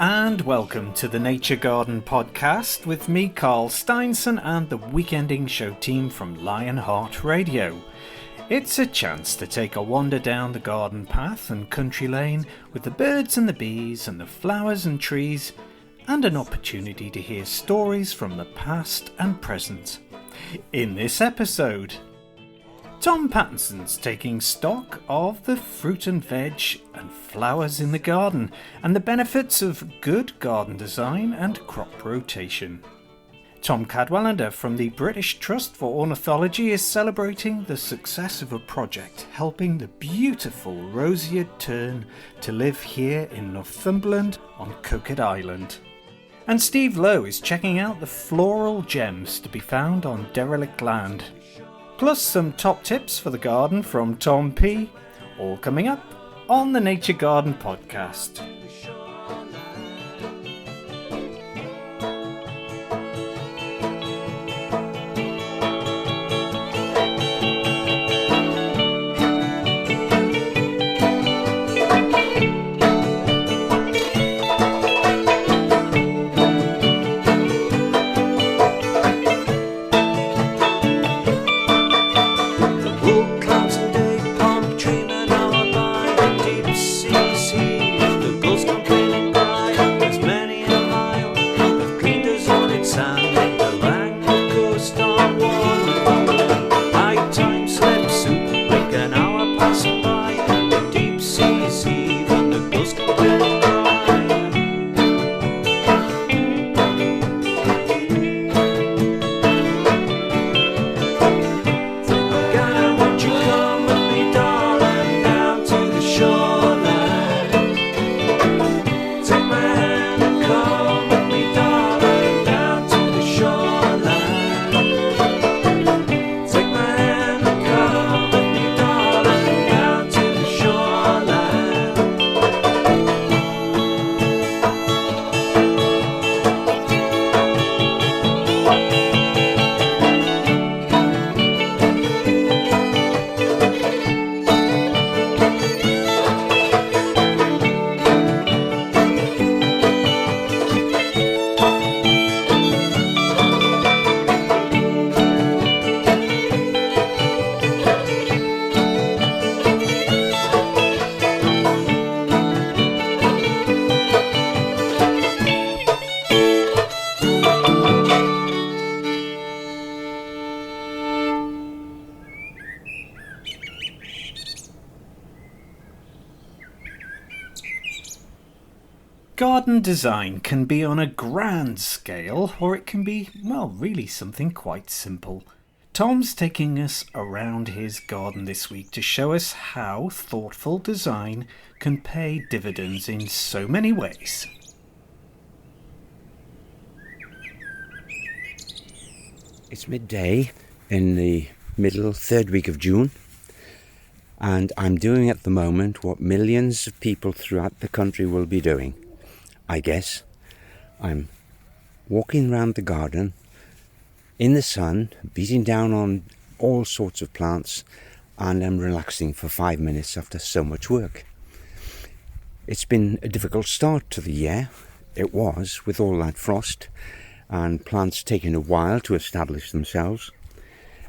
and welcome to the Nature Garden podcast with me, Carl Steinson, and the weekending show team from Lionheart Radio. It's a chance to take a wander down the garden path and country lane with the birds and the bees and the flowers and trees, and an opportunity to hear stories from the past and present. In this episode, Tom Pattinson's taking stock of the fruit and veg and flowers in the garden and the benefits of good garden design and crop rotation. Tom Cadwallender from the British Trust for Ornithology is celebrating the success of a project helping the beautiful Roseate Tern to live here in Northumberland on Coquet Island. And Steve Lowe is checking out the floral gems to be found on derelict land. Plus some top tips for the garden from Tom P. All coming up on the Nature Garden podcast. Garden design can be on a grand scale, or it can be, really something quite simple. Tom's taking us around his garden this week to show us how thoughtful design can pay dividends in so many ways. It's midday in the middle third week of June, and I'm doing at the moment what millions of people throughout the country will be doing. I guess I'm walking around the garden in the sun, beating down on all sorts of plants, and I'm relaxing for 5 minutes after so much work. It's been a difficult start to the year. It was, with all that frost and plants taking a while to establish themselves.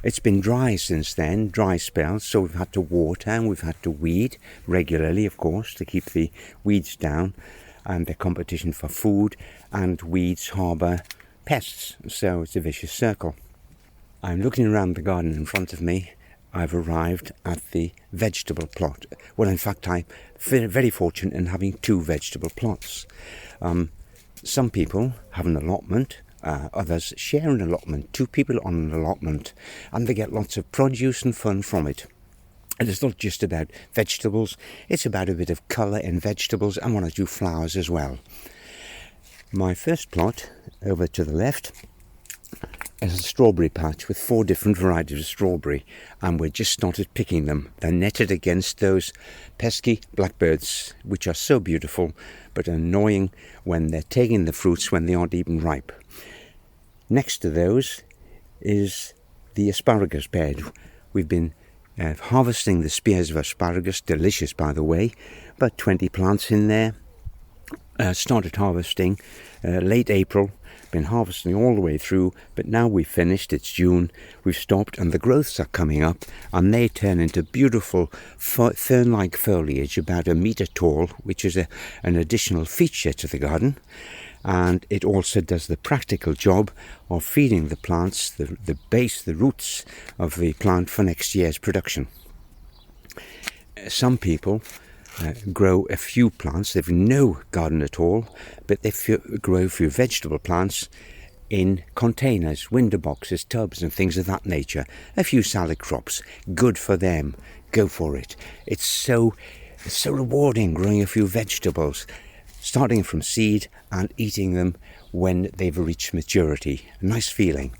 It's been dry since then, dry spells, so we've had to water and we've had to weed regularly, of course, to keep the weeds down. And the competition for food, and weeds harbour pests, so it's a vicious circle. I'm looking around the garden in front of me. I've arrived at the vegetable plot. Well, in fact, I'm very fortunate in having 2 vegetable plots. Some people have an allotment, others share an allotment, 2 people on an allotment, and they get lots of produce and fun from it. And it's not just about vegetables, it's about a bit of colour in vegetables and 1 or 2 flowers as well. My first plot, over to the left, is a strawberry patch with 4 different varieties of strawberry, and we just started picking them. They're netted against those pesky blackbirds, which are so beautiful but annoying when they're taking the fruits when they aren't even ripe. Next to those is the asparagus bed. We've been harvesting the spears of asparagus, delicious by the way, about 20 plants in there. Started harvesting late April, been harvesting all the way through, but now we've finished. It's June, we've stopped, and the growths are coming up, and they turn into beautiful fern-like foliage about a metre tall, which is an additional feature to the garden. And it also does the practical job of feeding the plants, the base, the roots of the plant for next year's production. Some people grow a few plants. They've no garden at all, but they grow a few vegetable plants in containers, window boxes, tubs and things of that nature. A few salad crops. Good for them. Go for it. It's so rewarding growing a few vegetables, starting from seed and eating them when they've reached maturity. A nice feeling.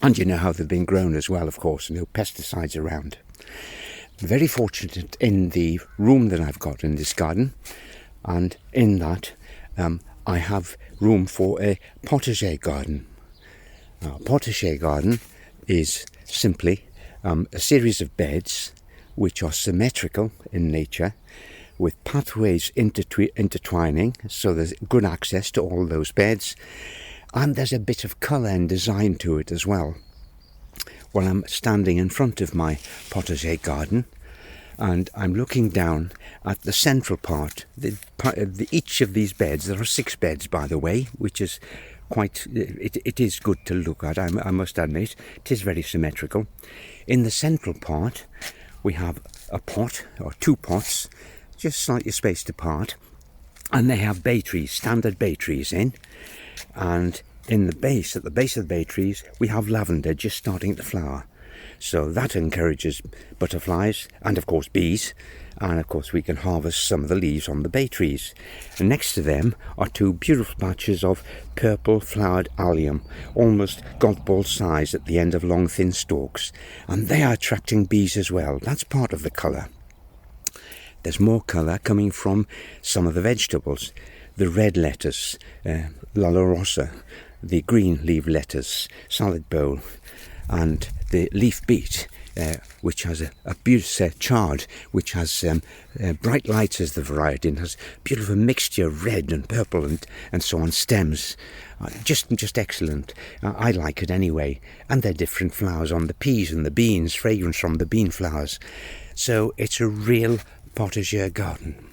And you know how they've been grown as well, of course, no pesticides around. Very fortunate in the room that I've got in this garden, and in that I have room for a potager garden. A potager garden is simply a series of beds which are symmetrical in nature, with pathways intertwining, so there's good access to all those beds, and there's a bit of colour and design to it as well. Well, I'm standing in front of my potager garden, and I'm looking down at the central part. Each of these beds, there are 6 beds by the way, which is quite, it is good to look at, I must admit. It is very symmetrical. In the central part we have a pot, or 2 pots, just slightly spaced apart, and they have bay trees, standard bay trees in, and in the base, at the base of the bay trees, we have lavender just starting to flower. So that encourages butterflies and of course bees, and of course we can harvest some of the leaves on the bay trees. And next to them are 2 beautiful patches of purple flowered allium, almost golf ball size at the end of long thin stalks, and they are attracting bees as well. That's part of the colour. There's more colour coming from some of the vegetables. The red lettuce, Lala Rossa, the green leaf lettuce, salad bowl, and the leaf beet, which has a beautiful chard, which has bright lights as the variety, and has beautiful mixture of red and purple and so on stems. Just excellent. I like it anyway. And they're different flowers on the peas and the beans, fragrance from the bean flowers. So it's a real potager garden.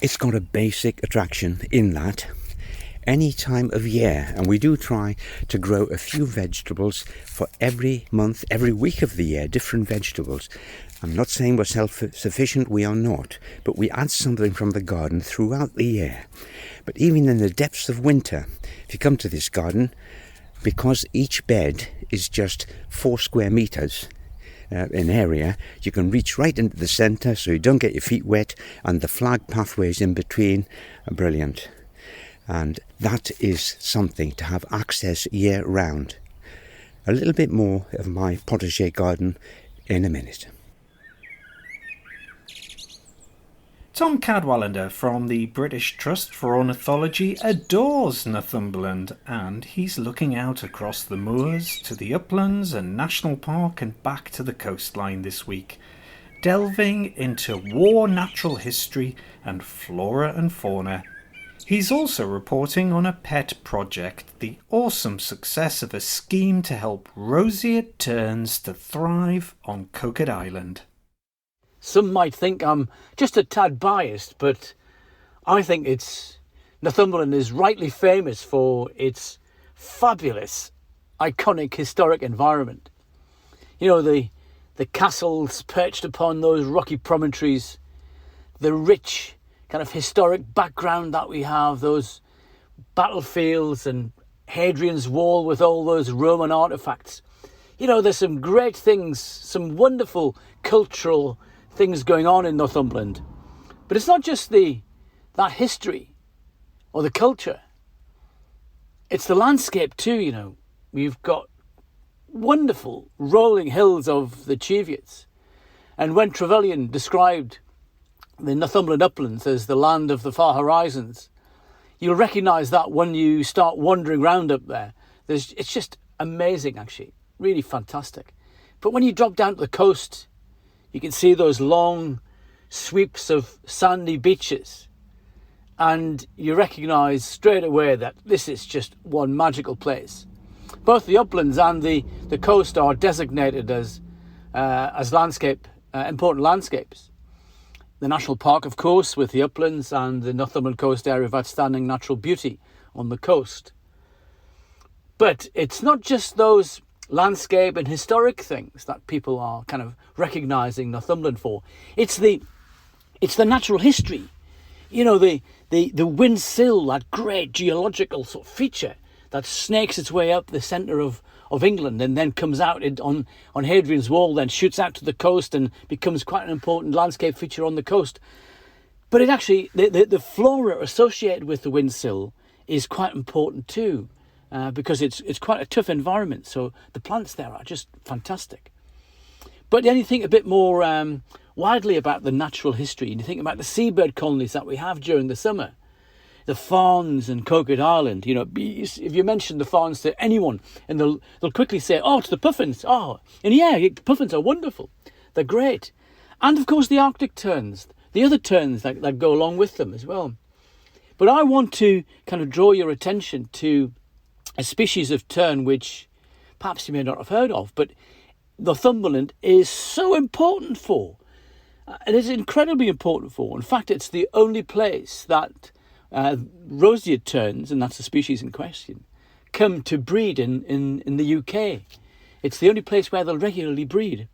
It's got a basic attraction in that any time of year, and we do try to grow a few vegetables for every month, every week of the year, different vegetables. I'm not saying we're self-sufficient, we are not, but we add something from the garden throughout the year. But even in the depths of winter, if you come to this garden, because each bed is just 4 square metres in area, you can reach right into the centre so you don't get your feet wet, and the flag pathways in between are brilliant. And that is something to have access year round. A little bit more of my potager garden in a minute. Tom Cadwallender from the British Trust for Ornithology adores Northumberland, and he's looking out across the moors to the uplands and national park and back to the coastline this week, delving into war natural history and flora and fauna. He's also reporting on a pet project, the awesome success of a scheme to help roseate terns to thrive on Coquet Island. Some might think I'm just a tad biased, but I think Northumberland is rightly famous for its fabulous, iconic, historic environment. You know, the castles perched upon those rocky promontories, the rich kind of historic background that we have, those battlefields and Hadrian's Wall with all those Roman artefacts. You know, there's some great things, some wonderful cultural things going on in Northumberland. But it's not just that history or the culture. It's the landscape too, you know. We've got wonderful rolling hills of the Cheviots. And when Trevelyan described the Northumberland uplands as the land of the far horizons, you'll recognise that when you start wandering round up there. It's just amazing, actually. Really fantastic. But when you drop down to the coast, you can see those long sweeps of sandy beaches. and you recognise straight away that this is just one magical place. Both the uplands and the coast are designated as important landscapes. The national park, of course, with the uplands, and the Northumberland coast area of outstanding natural beauty on the coast. But it's not just those landscape and historic things that people are kind of recognising Northumberland for. It's the natural history. You know, the windsill, that great geological sort of feature that snakes its way up the centre of England and then comes out on Hadrian's Wall, then shoots out to the coast and becomes quite an important landscape feature on the coast. But it actually, the flora associated with the windsill is quite important too, because it's quite a tough environment. So the plants there are just fantastic. But then you think a bit more widely about the natural history, and you think about the seabird colonies that we have during the summer. The fawns and Coquet Island, you know, if you mention the fawns to anyone, and they'll quickly say, "Oh, it's the puffins." Oh, and yeah, puffins are wonderful. They're great. And of course the Arctic terns, the other terns that go along with them as well. But I want to kind of draw your attention to a species of tern which perhaps you may not have heard of, but Northumberland is so important for. It is incredibly important for. In fact, it's the only place that roseate terns, and that's the species in question, come to breed in the UK. It's the only place where they'll regularly breed.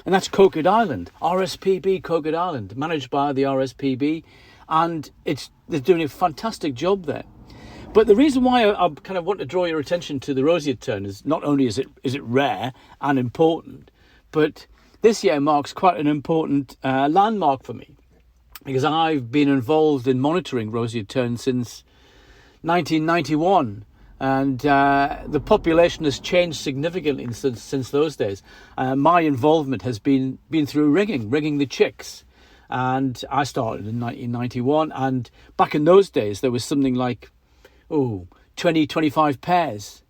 And that's Coquet Island, RSPB Coquet Island, managed by the RSPB, and they're doing a fantastic job there. But the reason why I kind of want to draw your attention to the roseate tern is not only is it rare and important, but this year marks quite an important landmark for me, because I've been involved in monitoring roseate tern since 1991, and the population has changed significantly since those days. My involvement has been through ringing the chicks, and I started in 1991, and back in those days there was something like 20-25 pairs,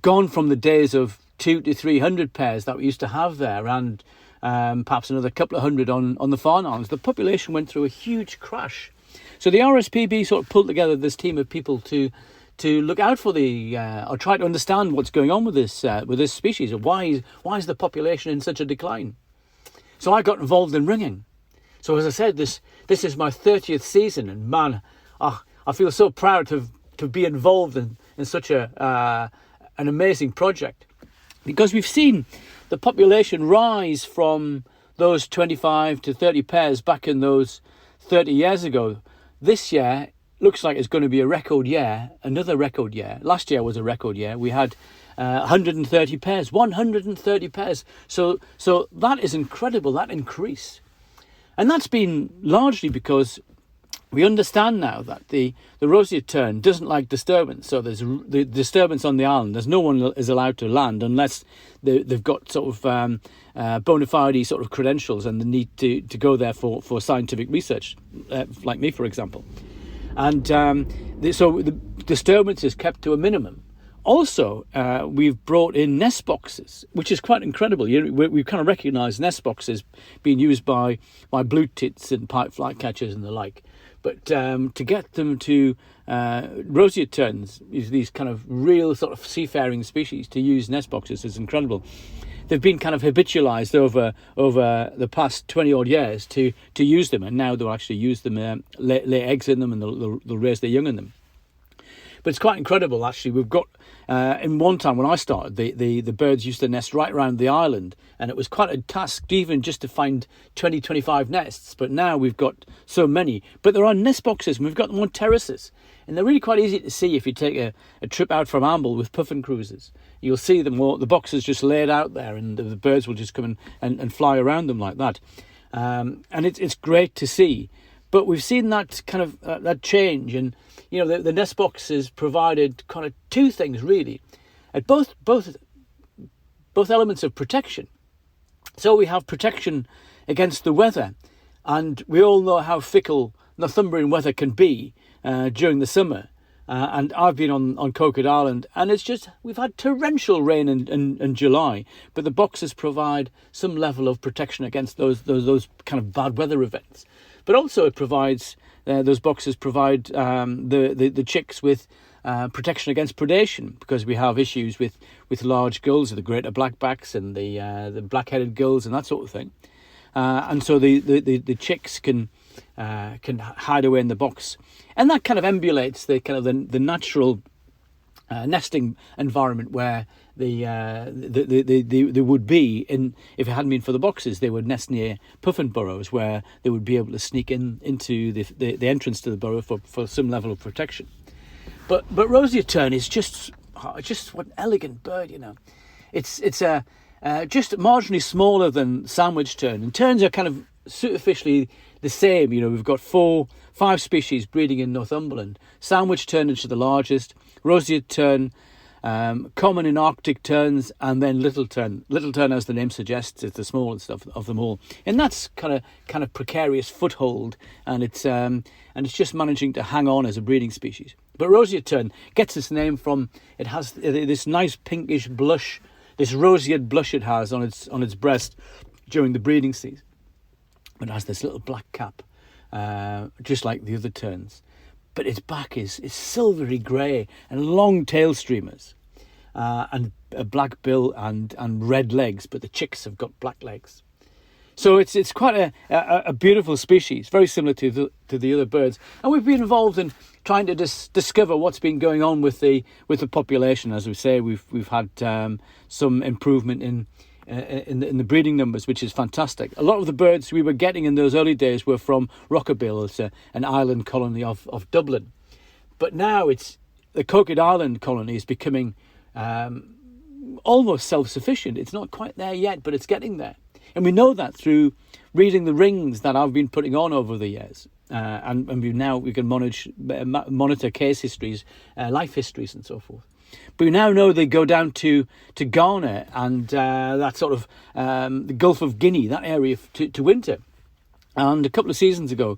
gone from the days of 200 to 300 pairs that we used to have there, and perhaps another couple of hundred on the Farne Islands. The population went through a huge crash. So the RSPB sort of pulled together this team of people to look out for or try to understand what's going on with this species, and why is the population in such a decline. So I got involved in ringing. So as I said, this is my 30th season, and man, I feel so proud to be involved in such an amazing project, because we've seen the population rise from those 25 to 30 pairs back in those 30 years ago. This year looks like it's going to be a record year, another record year. Last year was a record year. We had 130 pairs. So that is incredible, that increase. And that's been largely because we understand now that the roseate tern doesn't like disturbance. So there's the disturbance on the island. There's no one is allowed to land unless they've got sort of bona fide sort of credentials and the need to go there for scientific research, like me, for example. And so the disturbance is kept to a minimum. Also, we've brought in nest boxes, which is quite incredible. We kind of recognise nest boxes being used by blue tits and pipe flycatchers and the like. But to get them to roseate terns, these kind of real sort of seafaring species, to use nest boxes is incredible. They've been kind of habitualised over the past 20 odd years to use them, and now they'll actually use them, lay eggs in them, and they'll raise their young in them. But it's quite incredible, actually. We've got, in one time when I started, the birds used to nest right around the island, and it was quite a task even just to find 20-25 nests. But now we've got so many. But there are nest boxes, and we've got them on terraces. And they're really quite easy to see if you take a trip out from Amble with puffin cruisers. You'll see them, the boxes just laid out there, and the birds will just come and fly around them like that. And it's great to see. But we've seen that kind of that change, and you know the nest boxes provided kind of two things really, at both elements of protection. So we have protection against the weather, and we all know how fickle Northumbrian weather can be during the summer. And I've been on Coquet Island, and it's just we've had torrential rain in July, but the boxes provide some level of protection against those kind of bad weather events. But also it provides those boxes provide the chicks with protection against predation, because we have issues with large gulls, the greater blackbacks and the black-headed gulls and that sort of thing. And so the chicks can hide away in the box, and that kind of emulates the kind of the natural nesting environment where they would be in. If it hadn't been for the boxes, they would nest near puffin burrows where they would be able to sneak into the entrance to the burrow for some level of protection. But Roseate Tern is just what an elegant bird, you know. It's just marginally smaller than sandwich tern, and terns are kind of superficially the same. You know, we've got 5 species breeding in Northumberland. Sandwich tern is the largest, Roseate Tern, common in Arctic terns, and then little tern. Little tern, as the name suggests, is the smallest of them all, and that's kind of precarious foothold, and it's just managing to hang on as a breeding species. But Roseate Tern gets its name from, it has this nice pinkish blush, this roseate blush it has on its breast during the breeding season. It has this little black cap, just like the other terns. But its back is silvery grey and long tail streamers, and a black bill and red legs, but the chicks have got black legs. So it's quite a beautiful species, very similar to the other birds. And we've been involved in trying to discover what's been going on with the population. As we say, we've had some improvement in the breeding numbers, which is fantastic. A lot of the birds we were getting in those early days were from Rockabill, it's an island colony of Dublin. But now the Coquet Island colony is becoming almost self-sufficient. It's not quite there yet, but it's getting there. And we know that through reading the rings that I've been putting on over the years. And we can monitor case histories, life histories and so forth. But we now know they go down to Ghana and that sort of the Gulf of Guinea, that area to winter. And a couple of seasons ago,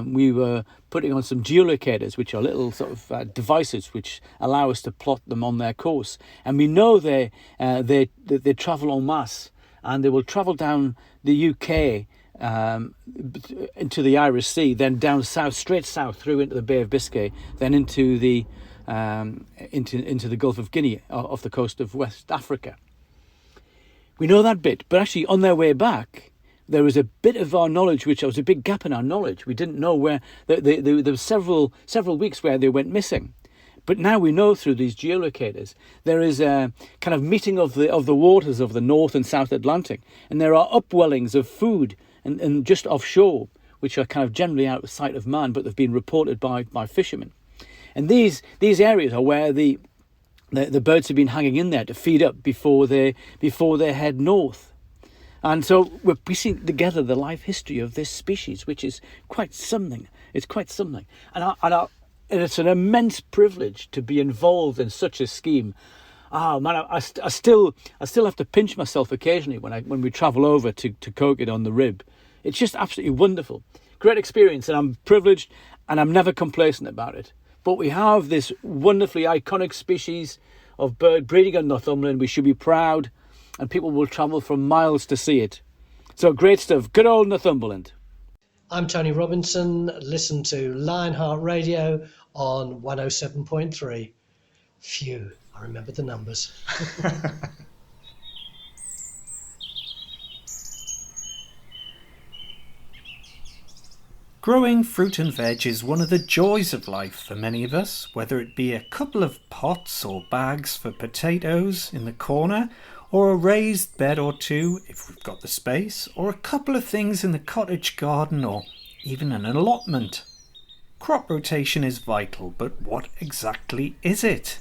we were putting on some geolocators, which are little sort of devices which allow us to plot them on their course. And we know they travel en masse, and they will travel down the UK into the Irish Sea, then down south, straight south through into the Bay of Biscay, then into the Gulf of Guinea off the coast of West Africa. We know that bit, but actually on their way back, there was a bit of our knowledge, which was a big gap in our knowledge. We didn't know where there were several weeks where they went missing. But now we know through these geolocators there is a kind of meeting of the waters of the North and South Atlantic, and there are upwellings of food and just offshore, which are kind of generally out of sight of man, but they've been reported by fishermen. And these areas are where the birds have been hanging in there to feed up before they head north. And so we're piecing together the life history of this species, which is quite something. It's quite something. And it's an immense privilege to be involved in such a scheme. Oh man, I still have to pinch myself occasionally when we travel over to Coquet on the Rib. It's just absolutely wonderful. Great experience, and I'm privileged, and I'm never complacent about it. But we have this wonderfully iconic species of bird breeding in Northumberland. We should be proud, and people will travel for miles to see it. So great stuff. Good old Northumberland. I'm Tony Robinson. Listen to Lionheart Radio on 107.3. Phew, I remember the numbers. Growing fruit and veg is one of the joys of life for many of us, whether it be a couple of pots or bags for potatoes in the corner, or a raised bed or two if we've got the space, or a couple of things in the cottage garden, or even an allotment. Crop rotation is vital, but what exactly is it?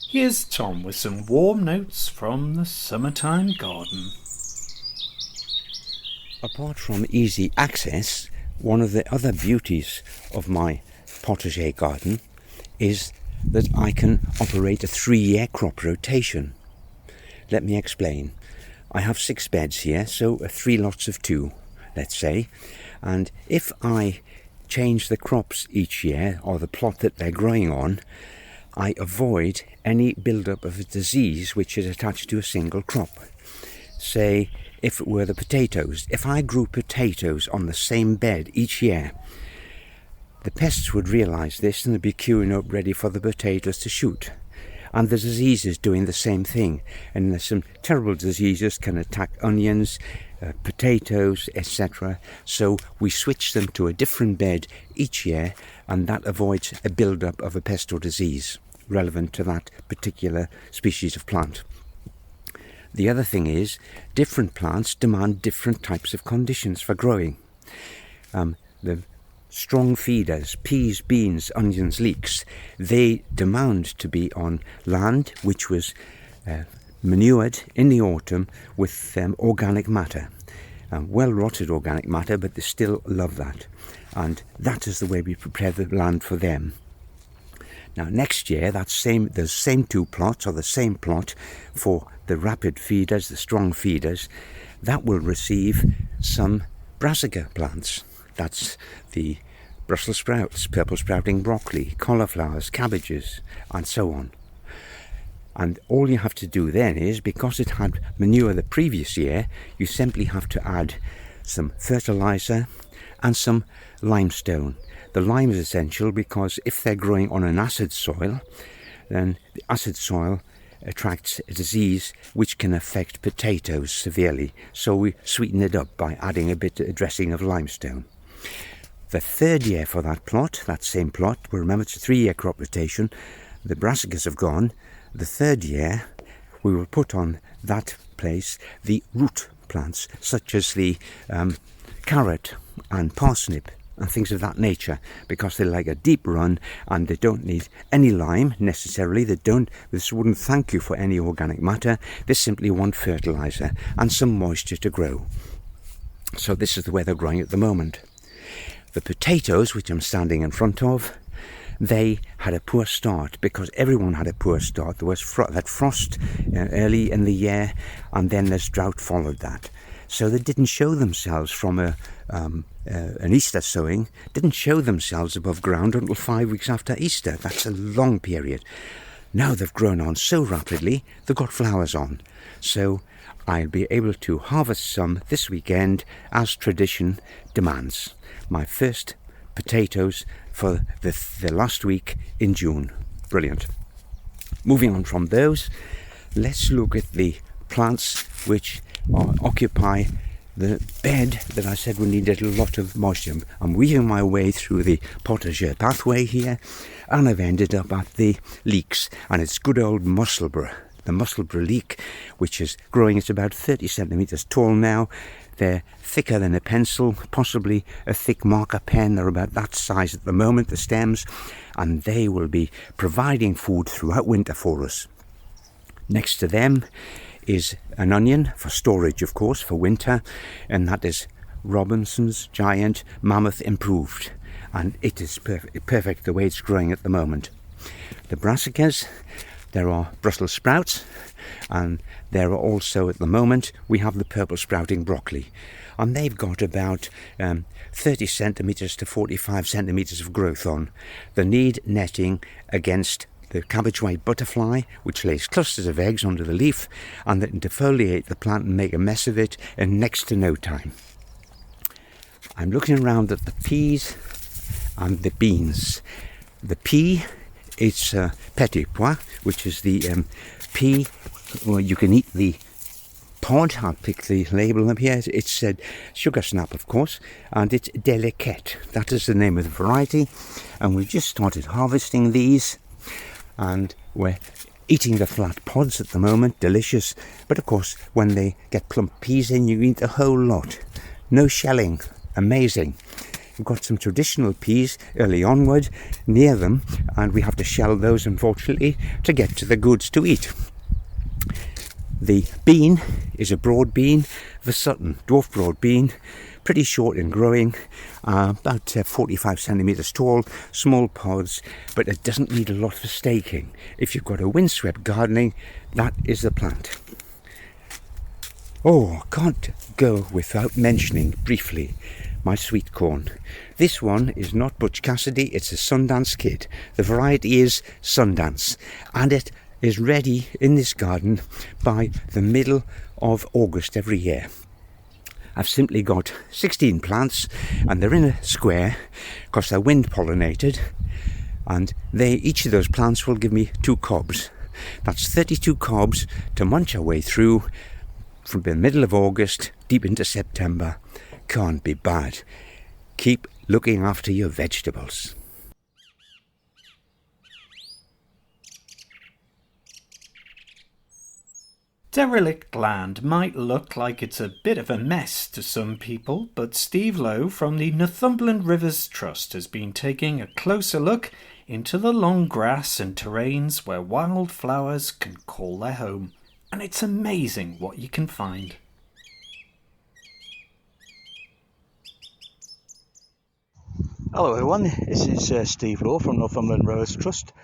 Here's Tom with some warm notes from the summertime garden. Apart from easy access, one of the other beauties of my potager garden is that I can operate a 3-year crop rotation. Let me explain. I have 6 beds here, so 3 lots of 2, let's say. And if I change the crops each year, or the plot that they're growing on, I avoid any build-up of a disease which is attached to a single crop. Say, if it were the potatoes, if I grew potatoes on the same bed each year, the pests would realise this and they'd be queuing up ready for the potatoes to shoot. And the diseases doing the same thing. And there's some terrible diseases can attack onions, potatoes, etc. So we switch them to a different bed each year, and that avoids a build-up of a pest or disease relevant to that particular species of plant. The other thing is, different plants demand different types of conditions for growing. The strong feeders, peas, beans, onions, leeks, they demand to be on land which was manured in the autumn with organic matter. Well rotted organic matter, but they still love that. And that is the way we prepare the land for them. Now next year, the same two plots, or the same plot for the rapid feeders, the strong feeders, that will receive some brassica plants. That's the Brussels sprouts, purple sprouting broccoli, cauliflowers, cabbages, and so on. And all you have to do then is, because it had manure the previous year, you simply have to add some fertiliser and some limestone. The lime is essential because if they're growing on an acid soil, then the acid soil attracts a disease which can affect potatoes severely. So we sweeten it up by adding a dressing of limestone. The third year for that plot, that same plot, well, remember it's a 3-year crop rotation, the brassicas have gone. The third year we will put on that place the root plants, such as the carrot and parsnip and things of that nature, because they like a deep run and they don't need any lime necessarily. This wouldn't thank you for any organic matter. They simply want fertiliser and some moisture to grow. So this is the way they're growing at the moment. The potatoes, which I'm standing in front of, they had a poor start because everyone had a poor start. There was that frost early in the year, and then there's drought followed that. So they didn't show themselves from an Easter sowing, didn't show themselves above ground until 5 weeks after Easter. That's a long period. Now they've grown on so rapidly, they've got flowers on. So I'll be able to harvest some this weekend as tradition demands. My first potatoes for the last week in June. Brilliant. Moving on from those, let's look at the plants which occupy the bed that I said we needed a lot of moisture. I'm weaving my way through the potager pathway here, and I've ended up at the leeks, and it's good old Musselburgh. The Musselburgh leek, which is growing, it's about 30 centimetres tall now. They're thicker than a pencil, possibly a thick marker pen. They're about that size at the moment, the stems, and they will be providing food throughout winter for us. Next to them is an onion, for storage of course, for winter, and that is Robinson's Giant Mammoth Improved, and it is perfect the way it's growing at the moment. The brassicas, there are Brussels sprouts, and there are also at the moment we have the purple sprouting broccoli, and they've got about 30 centimetres to 45 centimetres of growth on. They need netting against the cabbage white butterfly, which lays clusters of eggs under the leaf, and that can defoliate the plant and make a mess of it in next to no time. I'm looking around at the peas and the beans. The pea, it's petit pois, which is the pea. Well, you can eat the pod. I'll pick the label up here. It said sugar snap, of course, and it's derelict. That is the name of the variety, and we've just started harvesting these, and we're eating the flat pods at the moment. Delicious, but of course when they get plump peas in, you eat the whole lot. No shelling. Amazing. We've got some traditional peas early onward near them, and we have to shell those, unfortunately, to get to the goods to eat. The bean is a broad bean, the Sutton, dwarf broad bean, pretty short in growing, about 45 centimetres tall, small pods, but it doesn't need a lot for staking. If you've got a windswept gardening, that is the plant. Oh, can't go without mentioning briefly my sweet corn. This one is not Butch Cassidy, it's a Sundance Kid. The variety is Sundance, and it is ready in this garden by the middle of August every year. I've simply got 16 plants, and they're in a square because they're wind pollinated, and each of those plants will give me 2 cobs. That's 32 cobs to munch our way through from the middle of August deep into September. Can't be bad. Keep looking after your vegetables. Derelict land might look like it's a bit of a mess to some people, but Steve Lowe from the Northumberland Rivers Trust has been taking a closer look into the long grass and terrains where wildflowers can call their home. And it's amazing what you can find. Hello everyone, this is Steve Lowe from Northumberland Rivers Trust,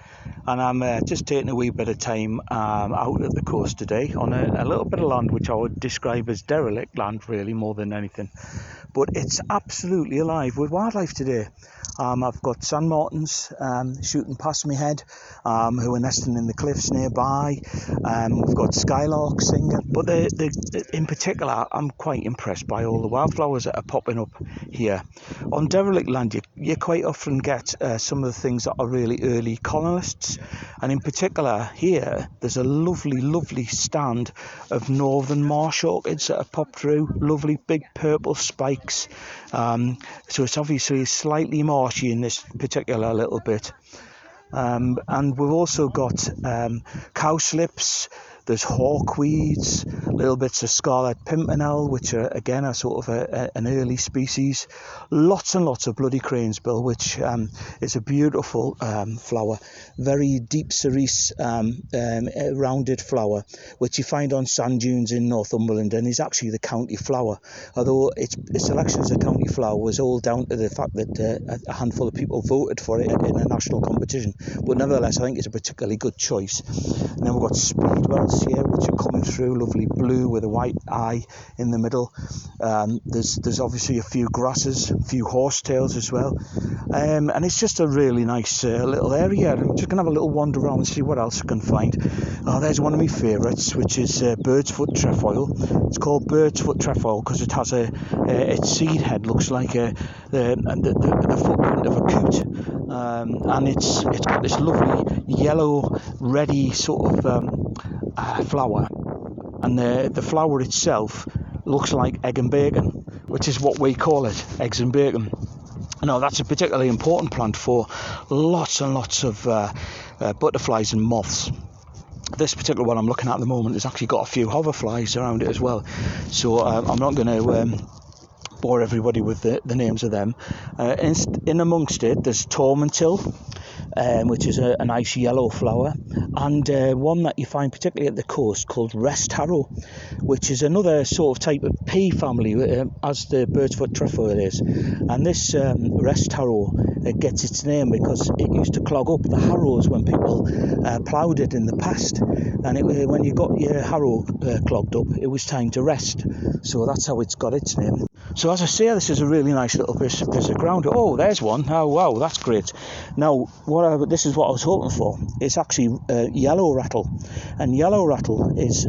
and I'm just taking a wee bit of time out at the coast today on a little bit of land which I would describe as derelict land really more than anything, but it's absolutely alive with wildlife today. I've got sand martins shooting past my head, who are nesting in the cliffs nearby. We've got skylarks singing, but in particular I'm quite impressed by all the wildflowers that are popping up here. On derelict land you quite often get some of the things that are really early colonists, and in particular here there's a lovely stand of northern marsh orchids that have popped through, lovely big purple spikes, so it's obviously slightly marshy in this particular little bit, and we've also got cowslips. There's hawkweeds, little bits of scarlet pimpernel, which are again a sort of an early species. Lots and lots of bloody cranesbill, which is a beautiful flower, very deep cerise rounded flower, which you find on sand dunes in Northumberland, and is actually the county flower. Although its selection as a county flower was all down to the fact that a handful of people voted for it in a national competition. But nevertheless, I think it's a particularly good choice. And then we've got speedwells here, which are coming through, lovely blue with a white eye in the middle. There's obviously a few grasses, a few horsetails as well, and it's just a really nice little area. I'm just gonna have a little wander around and see what else I can find. There's one of my favourites, which is bird's foot trefoil. It's called bird's foot trefoil because it has its seed head looks like the footprint of a coot, and it's got this lovely yellow reddy sort of flower, and the flower itself looks like egg and bacon, which is what we call it, eggs and bacon. Now that's a particularly important plant for lots and lots of butterflies and moths. This particular one I'm looking at the moment has actually got a few hoverflies around it as well, so I'm not going to bore everybody with the names of them. In amongst it there's tormentil, which is a nice yellow flower, and one that you find particularly at the coast called rest harrow, which is another sort of type of pea family as the bird's foot trefoil is. And this rest harrow gets its name because it used to clog up the harrows when people ploughed it in the past, and when you got your harrow clogged up, it was time to rest, so that's how it's got its name. So as I say, this is a really nice little piece of ground. Oh, there's one. Oh, wow, that's great. Now, this is what I was hoping for. It's actually yellow rattle. And yellow rattle is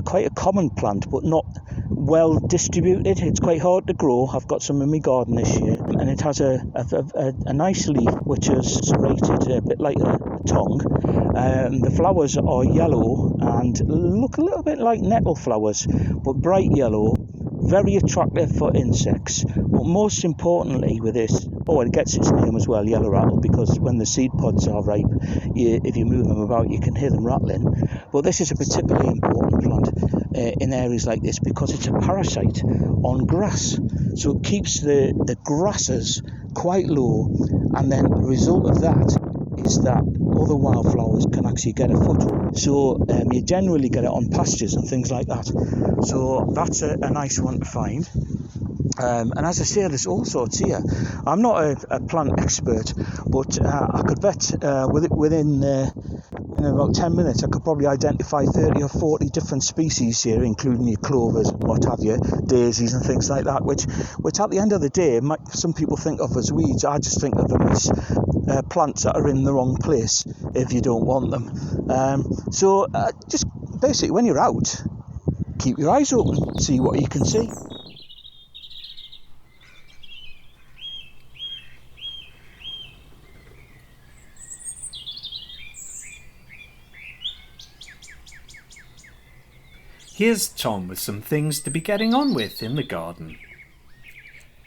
quite a common plant, but not well distributed. It's quite hard to grow. I've got some in my garden this year. And it has a nice leaf, which is serrated, a bit like a tongue. The flowers are yellow and look a little bit like nettle flowers, but bright yellow. Very attractive for insects, but most importantly with this, it gets its name as well, yellow rattle, because when the seed pods are ripe, if you move them about you can hear them rattling. But this is a particularly important plant in areas like this because it's a parasite on grass, so it keeps the grasses quite low, and then the result of that is that other wildflowers can actually get a foothold. So you generally get it on pastures and things like that. So that's a nice one to find. And as I say, there's all sorts here. I'm not a plant expert, but I could bet within in about 10 minutes I could probably identify 30 or 40 different species here, including your clovers and what have you, daisies and things like that, which at the end of the day, some people think of as weeds. I just think of them as plants that are in the wrong place if you don't want them. So just basically, when you're out, keep your eyes open, see what you can see. here's Tom with some things to be getting on with in the garden.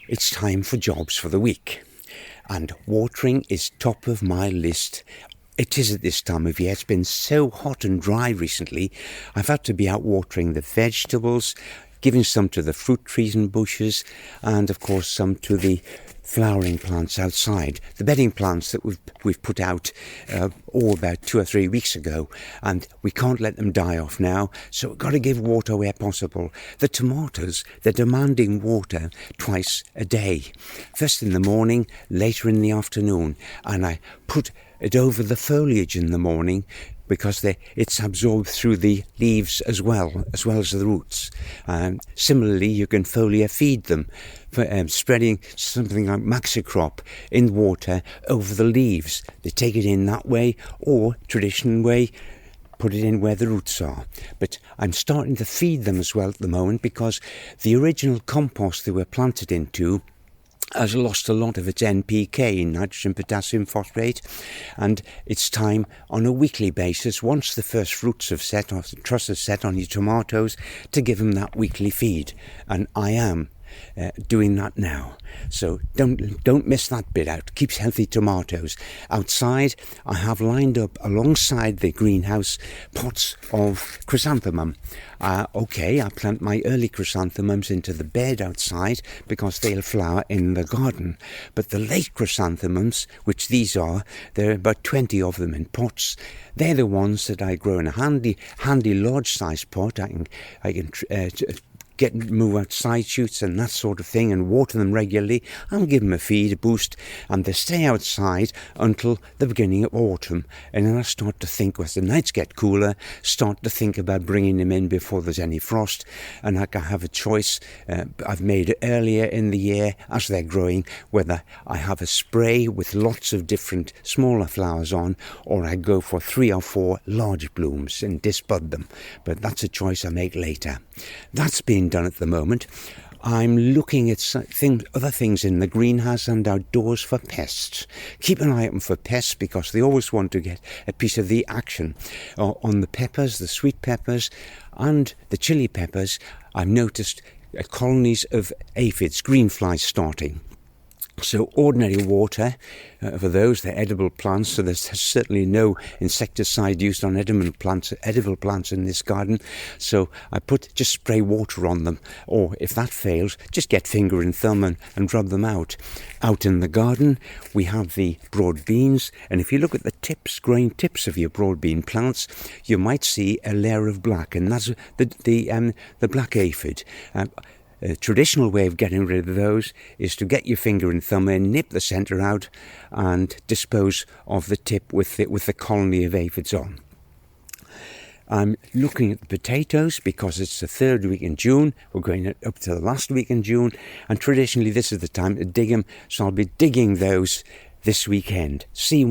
It's time for jobs for the week, and watering is top of my list. It is at this time of year. It's been so hot and dry recently. I've had to be out watering the vegetables, giving some to the fruit trees and bushes, and of course some to the flowering plants outside, the bedding plants that we've put out about 2 or 3 weeks ago, and we can't let them die off now, so we've got to give water where possible. The tomatoes, they're demanding water twice a day, first in the morning, later in the afternoon, and I put it over the foliage in the morning because it's absorbed through the leaves as well as the roots. Similarly, you can foliar feed them, spreading something like maxicrop in water over the leaves. They take it in that way, or traditional way, put it in where the roots are. But I'm starting to feed them as well at the moment, because the original compost they were planted into has lost a lot of its NPK, nitrogen, potassium, phosphate, and it's time on a weekly basis, once the first fruits have set, or the truss has set on your tomatoes, to give them that weekly feed, and I am doing that now. So don't miss that bit out. Keeps healthy tomatoes. Outside, I have lined up alongside the greenhouse pots of chrysanthemum. I plant my early chrysanthemums into the bed outside because they'll flower in the garden. But the late chrysanthemums, which these are, there are about 20 of them in pots. They're the ones that I grow in a handy large-sized pot. I can move out side shoots and that sort of thing, and water them regularly and give them a feed, a boost, and they stay outside until the beginning of autumn. And then I start to think, as the nights get cooler, start to think about bringing them in before there's any frost. And I can have a choice I've made earlier in the year as they're growing, whether I have a spray with lots of different smaller flowers on, or I go for 3 or 4 large blooms and disbud them. But that's a choice I make later. That's being done at the moment. I'm looking at other things in the greenhouse and outdoors for pests. Keep an eye open for pests, because they always want to get a piece of the action. On the peppers, the sweet peppers and the chili peppers, I've noticed colonies of aphids, green flies starting. So ordinary water for those, they're edible plants, so there's certainly no insecticide used on edible plants in this garden. So I just spray water on them, or if that fails, just get finger and thumb and rub them out. Out in the garden, we have the broad beans, and if you look at the growing tips of your broad bean plants, you might see a layer of black, and that's the black aphid. A traditional way of getting rid of those is to get your finger and thumb in, nip the centre out, and dispose of the tip with the colony of aphids on. I'm looking at the potatoes because it's the 3rd week in June. We're going up to the last week in June, and traditionally this is the time to dig them, so I'll be digging those this weekend. See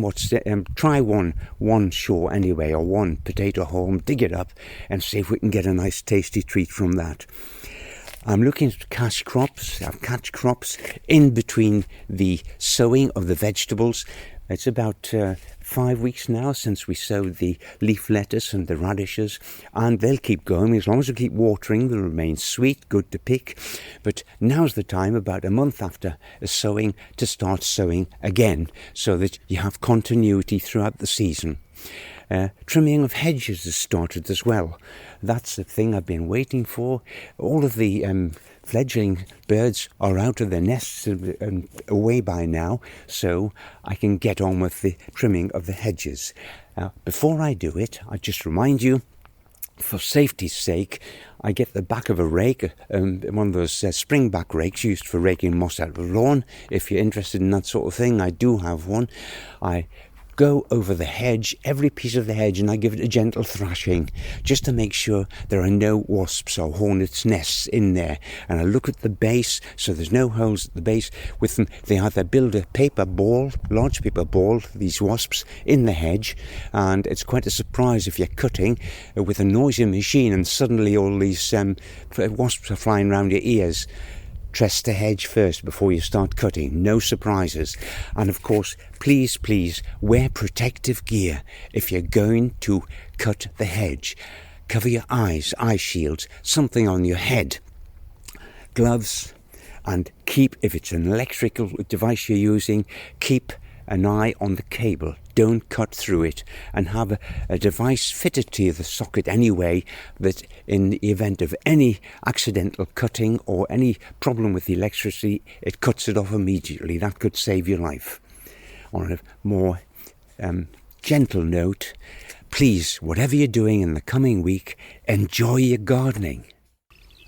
try one shore anyway, or one potato home, dig it up and see if we can get a nice tasty treat from that. I'm looking at catch crops in between the sowing of the vegetables. It's about 5 weeks now since we sowed the leaf lettuce and the radishes, and they'll keep going as long as we keep watering. They'll remain sweet, good to pick. But now's the time, about a month after sowing, to start sowing again, so that you have continuity throughout the season. Trimming of hedges has started as well. That's the thing I've been waiting for. All of the fledgling birds are out of their nests and away by now, so I can get on with the trimming of the hedges. Before I do it, I just remind you, for safety's sake, I get the back of a rake, one of those springback rakes used for raking moss out of a lawn. If you're interested in that sort of thing, I do have one. I go over the hedge, every piece of the hedge, and I give it a gentle thrashing just to make sure there are no wasps or hornets' nests in there. And I look at the base, so there's no holes at the base. With them, they either build a large paper ball, these wasps, in the hedge, and it's quite a surprise if you're cutting with a noisy machine and suddenly all these wasps are flying around your ears. Trust the hedge first before you start cutting. No surprises. And of course, please wear protective gear if you're going to cut the hedge. Cover your eyes, eye shields, something on your head, gloves, and keep, if it's an electrical device you're using, keep an eye on the cable. Don't cut through it, and have a device fitted to the socket anyway, that in the event of any accidental cutting or any problem with the electricity, it cuts it off immediately. That could save your life. On a more gentle note, please, whatever you're doing in the coming week, enjoy your gardening.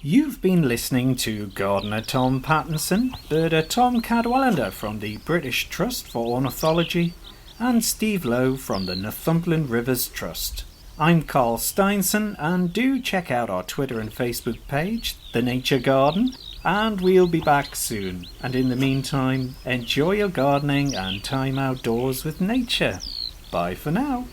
You've been listening to Gardener Tom Pattinson, birder Tom Cadwallender from the British Trust for Ornithology, and Steve Lowe from the Northumberland Rivers Trust. I'm Carl Steinson, and do check out our Twitter and Facebook page, The Nature Garden, and we'll be back soon. And in the meantime, enjoy your gardening and time outdoors with nature. Bye for now.